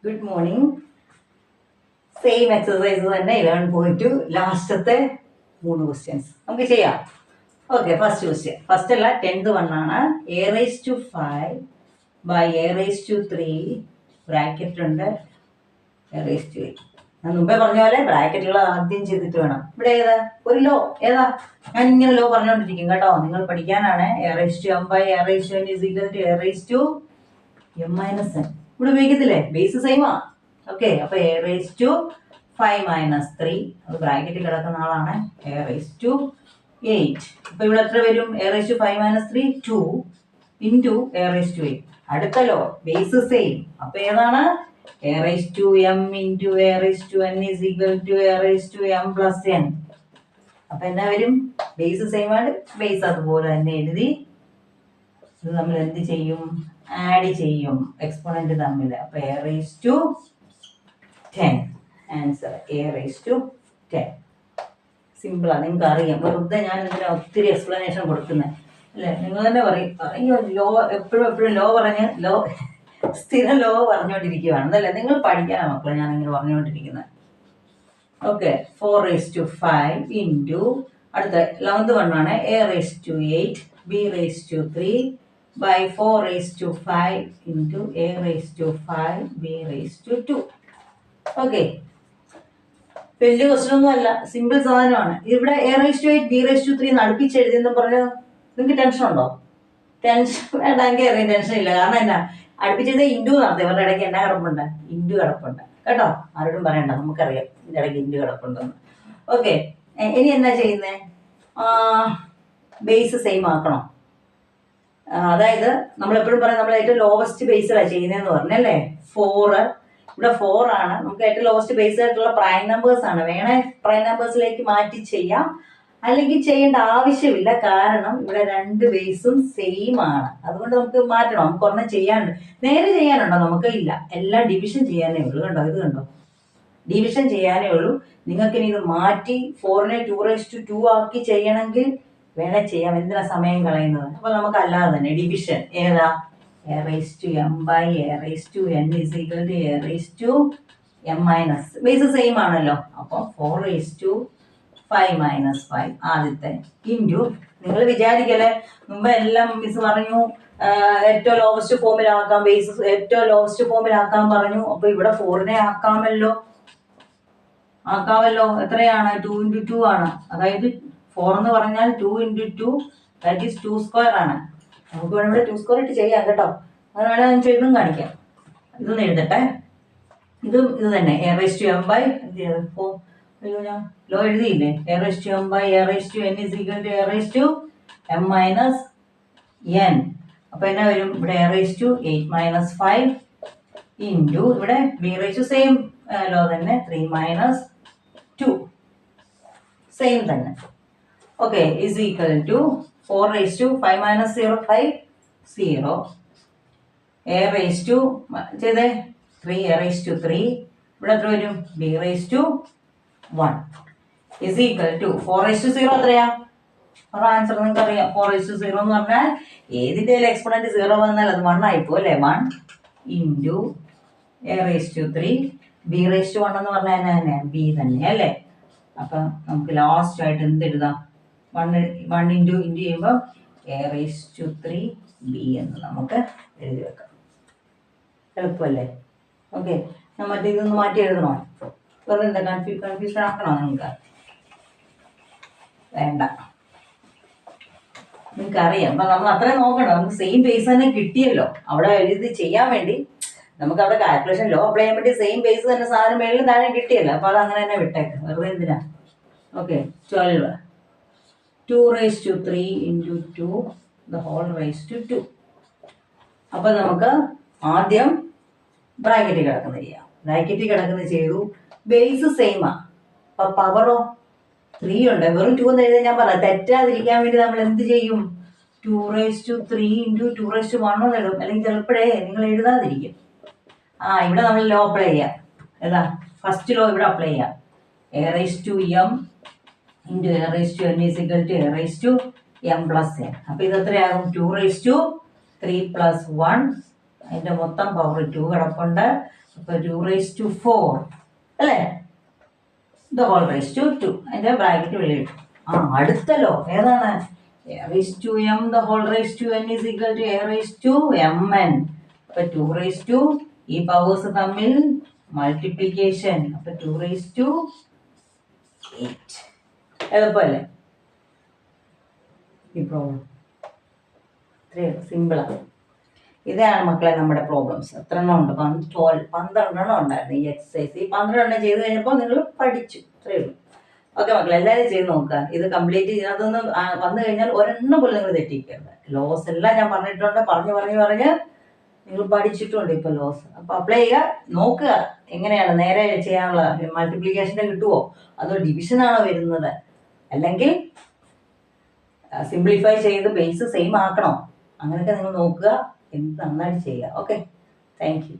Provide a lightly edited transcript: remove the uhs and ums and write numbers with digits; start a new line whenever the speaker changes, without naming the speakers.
Good morning. Same exercise തന്നെ 11.2 ലാസ്റ്റത്തെ 3 questions നമുക്ക് ചെയ്യാം. ഓക്കെ, ഫസ്റ്റ് ക്വസ്റ്റ്യൻ, ഫസ്റ്റ് അല്ല 10th വണ്ണാണ്. A raise to 5 by A raise to 3 bracket ഉണ്ട് എ റൈസ് ടു 8. ഞാൻ മുമ്പേ പറഞ്ഞ പോലെ ബ്രാക്കറ്റുള്ള ആദ്യം ചെയ്തിട്ട് വേണം. ഇവിടെ ഏതാ ഒരു ലോ, ഏതാ? ഞാൻ ഇങ്ങനെ ലോ പറഞ്ഞുകൊണ്ടിരിക്കും കേട്ടോ, നിങ്ങൾ പഠിക്കാനാണ്. A raise to M by A raise to N is equal to A raise to M minus N. ഇവിടെ ഉപയോഗിക്കത്തില്ലേ? ബേസ് സെയിമാ. ഓക്കെ, അപ്പൊ എ റൈസ് ടു 5 മൈനസ് 3, അത് ബ്രാക്കറ്റിൽ കിടക്കുന്ന ആളാണ്. A raise to 8. അപ്പൊ ഇവിടെ എത്ര വരും? A raise to 5 minus 3 2 into A raise to 8. അടുത്തല്ലോ, ബേസ് സെയിം. അപ്പൊ ഏതാണ്? A raise to M into A raise to N is equal to A raise to m plus n. അപ്പൊ എന്നാ വരും? ബേസ് സെയിം ആണ്, ബേസ് അതുപോലെ തന്നെ എഴുതി ഇത് നമ്മൾ എന്ത് ചെയ്യും? ആഡ് ചെയ്യും എക്സ്പോണന്റ് തമ്മിൽ. അപ്പൊ A raise to 10. Answer a raise to 10. സിമ്പിളാ, നിങ്ങൾക്ക് അറിയാം. വെറുതെ ഞാൻ ഇതിന് ഒത്തിരി എക്സ്പ്ലനേഷൻ കൊടുക്കുന്നത് അല്ലേ? നിങ്ങൾ തന്നെ പറയും, അയ്യോ ലോ എപ്പോഴും ലോ പറഞ്ഞ് സ്ഥിരം ലോ പറഞ്ഞുകൊണ്ടിരിക്കുകയാണ് എന്നല്ലേ? നിങ്ങൾ പഠിക്കാനാ മക്കളെ ഞാനിങ്ങനെ പറഞ്ഞുകൊണ്ടിരിക്കുന്നത്. ഓക്കെ, 4 റൈസ് ടു 5 ഇൻറ്റു അടുത്ത 11th വണ്ണാണ്. A raise to 8 B raise to 3 by 4 raised to 5 into a raised to 5 b raised to 2. Okay, വലിയ ക്വസ്റ്റ്യൻ ഒന്നും അല്ല, സിമ്പിൾ സാധനമാണ്. ഇവിടെ A raise to 8 B raise to 3 അടുപ്പിച്ച് എഴുതിയെന്ന് പറഞ്ഞ് നിങ്ങൾക്ക് ടെൻഷൻ ഉണ്ടോ? ടെൻഷൻ വേണ്ടെങ്കിൽ അറിയാം, ടെൻഷൻ ഇല്ല. കാരണം എന്നാ, അടുപ്പിച്ചത് ഇൻഡു നടത്തി. ഇവരുടെ ഇടയ്ക്ക് എന്നാ കിടപ്പുണ്ട്? ഇൻഡു കിടപ്പുണ്ട് കേട്ടോ. ആരോടും പറയണ്ട, നമുക്കറിയാം ഇതിൻ്റെ ഇടയ്ക്ക് ഇൻഡു കിടപ്പുണ്ടെന്ന്. ഓക്കെ, ഇനി എന്നാ ചെയ്യുന്നേ? ബേസ് സെയിം ആക്കണം. അതായത് നമ്മൾ എപ്പോഴും പറയാം, നമ്മൾ ഏറ്റവും ലോവസ്റ്റ് ബേസിലാണ് ചെയ്യുന്നതെന്ന് പറഞ്ഞല്ലേ? 4 ഇവിടെ 4 ആണ്. നമുക്ക് ഏറ്റവും ലോവസ്റ്റ് ബേസ് ആയിട്ടുള്ള പ്രൈം നമ്പേഴ്സ് ആണ്. വേണേ പ്രൈം നമ്പേഴ്സിലേക്ക് മാറ്റി ചെയ്യാം, അല്ലെങ്കിൽ ചെയ്യേണ്ട ആവശ്യമില്ല. കാരണം ഇവിടെ 2 ബേസും സെയിം ആണ്. അതുകൊണ്ട് നമുക്ക് മാറ്റണം. നമുക്ക് ഒരെണ്ണം ചെയ്യാനുണ്ട്. നേരെ ചെയ്യാനുണ്ടോ? നമുക്ക് ഇല്ല, എല്ലാം ഡിവിഷൻ ചെയ്യാനേ ഉള്ളൂ. കണ്ടോ, ഇത് കണ്ടോ, ഡിവിഷൻ ചെയ്യാനേ ഉള്ളൂ. നിങ്ങൾക്ക് ഇനി ഇത് മാറ്റി 4നെ 2 ആക്കി ചെയ്യണമെങ്കിൽ വേണേ ചെയ്യാം. എന്തിനാ സമയം കളയുന്നത്? അപ്പൊ നമുക്ക് അല്ലാതെ തന്നെ ഡിവിഷൻ ഏതാ? A raise to M by A raise to N is equal to A raise to M minus, base same ആണല്ലോ. അപ്പൊ 4 റൈസ് ടു 5 മൈനസ് 5 ആദ്യത്തെ ഇൻറ്റു, നിങ്ങൾ വിചാരിക്കല്ലേ മുമ്പ് എല്ലാം മിസ് പറഞ്ഞു ഏറ്റവും ലോവസ്റ്റ് ഫോമിലാക്കാം, ബേസ് ഏറ്റവും ലോവസ്റ്റ് ഫോമിലാക്കാൻ പറഞ്ഞു. അപ്പൊ ഇവിടെ 4നെ ആക്കാമല്ലോ. എത്രയാണ്? 2 ഇൻറ്റു 2 ആണ്. അതായത് 4 എന്ന് പറഞ്ഞാൽ 2 ഇൻറ്റു 2 ദാറ്റ് ഈസ് 2 സ്ക്വയർ ആണ്. നമുക്ക് വേണമെങ്കിൽ 2 സ്ക്വയർ ഇട്ട് ചെയ്യാം കേട്ടോ. അത് വേണേൽ ഞാൻ ചെയ്തും കാണിക്കാം. ഇതൊന്ന് എഴുതട്ടെ. ഇത് തന്നെ A raise to M by, അയ്യോ ഞാൻ ലോ എഴുതിയില്ലേ? A raise to M by A raise to N is equal to A raise to M minus N. അപ്പൊ എന്നാ വരും? ഇവിടെ A raise to 8 minus 5 into ഇവിടെ B raise to same law തന്നെ 3 minus 2 same തന്നെ. Okay, is equal to 4 raise to 5 minus 0 5 0 A raise to ചെയ്തേ 3 a raise to 3 ഇവിടെ എത്ര വരും? B raise to 1 is equal to 4 raise to 0 എത്രയാ? അവരുടെ answer നിങ്ങൾക്ക് അറിയാം. 4 റൈസ് ടു 0 എന്ന് പറഞ്ഞാൽ ഏതിൻ്റെ എക്സ്പോണന്റ് 0 വന്നാൽ അത് 1 ആയിപ്പോ അല്ലേ? 1 into A raise to 3 b raise to 1 എന്ന് പറഞ്ഞാൽ തന്നെ ബി തന്നെ അല്ലേ? അപ്പൊ നമുക്ക് ലാസ്റ്റ് ആയിട്ട് എന്ത് എഴുതാം? 1 ഇൻറ്റു ചെയ്യുമ്പോൾ എ റൈസ് ടു 3 ബി എന്ന് നമുക്ക് എഴുതി വെക്കാം. എളുപ്പമല്ലേ? ഓക്കെ, ഞാൻ മറ്റേ ഇതൊന്ന് മാറ്റി എഴുതണോ? വെറുതെ എന്താ കൺഫ്യൂഷൻ ആക്കണോ നിങ്ങൾക്ക്? വേണ്ട, നിങ്ങൾക്ക് അറിയാം. അപ്പൊ നമ്മൾ അത്രയും നോക്കണം. നമുക്ക് സെയിം ബേസ് തന്നെ കിട്ടിയല്ലോ. അവിടെ ഇത് ചെയ്യാൻ വേണ്ടി നമുക്ക് അവിടെ കാൽക്കുലേഷൻ ലോ അപ്ലൈ ചെയ്യാൻ വേണ്ടി സെയിം ബേസ് തന്നെ സാധനം മേളിലും താഴെ കിട്ടിയല്ലോ. അപ്പൊ അത് അങ്ങനെ തന്നെ വിട്ടേക്ക്, വെറുതെ എന്തിനാ? Okay, 12 2 raise to 3 into 2 the whole raise to 2. അപ്പൊ നമുക്ക് ആദ്യം ബ്രാക്കറ്റിൽ കിടക്കുന്നത് ചെയ്യാം. ബ്രാക്കറ്റിൽ കിടക്കുന്നത് ചെയ്തു, ബേസ് സെയിമാ. അപ്പൊ പവറോ 3 ഉണ്ട്. വെറും 2 എന്ന് എഴുതാൻ ഞാൻ പറയാം. തെറ്റാതിരിക്കാൻ വേണ്ടി നമ്മൾ എന്ത് ചെയ്യും? 2 raise to 3 into 2 raise to 1 എന്ന് എഴുതും. അല്ലെങ്കിൽ ചിലപ്പോഴേ നിങ്ങൾ എഴുതാതിരിക്കും. ഇവിടെ നമ്മൾ ലോ അപ്ലൈ ചെയ്യാം. ഏതാ? ഫസ്റ്റ് ലോ ഇവിടെ അപ്ലൈ ചെയ്യാം. A raise to M into A raise to N is equal to A raise to m plus n. അപ്പൊ ഇത് എത്രയാകും? 2 റൈസ് ടു 3 പ്ലസ് 1. അതിന്റെ മൊത്തം പവർ 2 കിടപ്പുണ്ട്. അപ്പോൾ 2⁴ അല്ലേ, ദ ഹോൾ റേസ് ടു 2 അതിൻ്റെ ബ്രാക്കറ്റ് വെളിയിട്ടു. അടുത്തല്ലോ ഏതാണ്, a⁴m the whole raise to n is equal to a⁴mn. അപ്പോൾ 2⁴, ഈ പവേഴ്സ് തമ്മിൽ മൾട്ടിപ്ലിക്കേഷൻ, അപ്പോൾ 2⁸. എളുപ്പമല്ലേ ഈ പ്രോബ്ലം? ഇത്രയും സിമ്പിളാണ്. ഇതാണ് മക്കളെ നമ്മുടെ പ്രോബ്ലംസ്. എത്ര എണ്ണം ഉണ്ട്? 12 ഉണ്ടായിരുന്നു ഈ എക്സസൈസ്. ഈ 12 ചെയ്ത് കഴിഞ്ഞപ്പോൾ നിങ്ങൾ പഠിച്ചു, ഇത്രയേ ഉള്ളൂ. ഓക്കെ മക്കളെ, എല്ലാവരും ചെയ്ത് നോക്കുക. ഇത് കംപ്ലീറ്റ് ചെയ്യാതൊന്ന് വന്നു കഴിഞ്ഞാൽ ഒരെണ്ണം പോലും നിങ്ങൾ തെറ്റിക്കരുത്. ലോസ് എല്ലാം ഞാൻ പറഞ്ഞിട്ടുണ്ട്, പറഞ്ഞ് നിങ്ങൾ പഠിച്ചിട്ടുണ്ട് ഇപ്പോൾ ലോസ്. അപ്പോൾ അപ്ലൈ ചെയ്യുക, നോക്കുക എങ്ങനെയാണ് നേരെ ചെയ്യാനുള്ള. മൾട്ടിപ്ലിക്കേഷൻ്റെ കിട്ടുമോ അതോ ഡിവിഷനാണോ വരുന്നത്, അല്ലെങ്കിൽ സിംപ്ലിഫൈ ചെയ്ത് ബേസ് സെയിം ആക്കണോ, അങ്ങനെയൊക്കെ നിങ്ങൾ നോക്കുക. നന്നായിട്ട് ചെയ്യുക. Okay, thank you.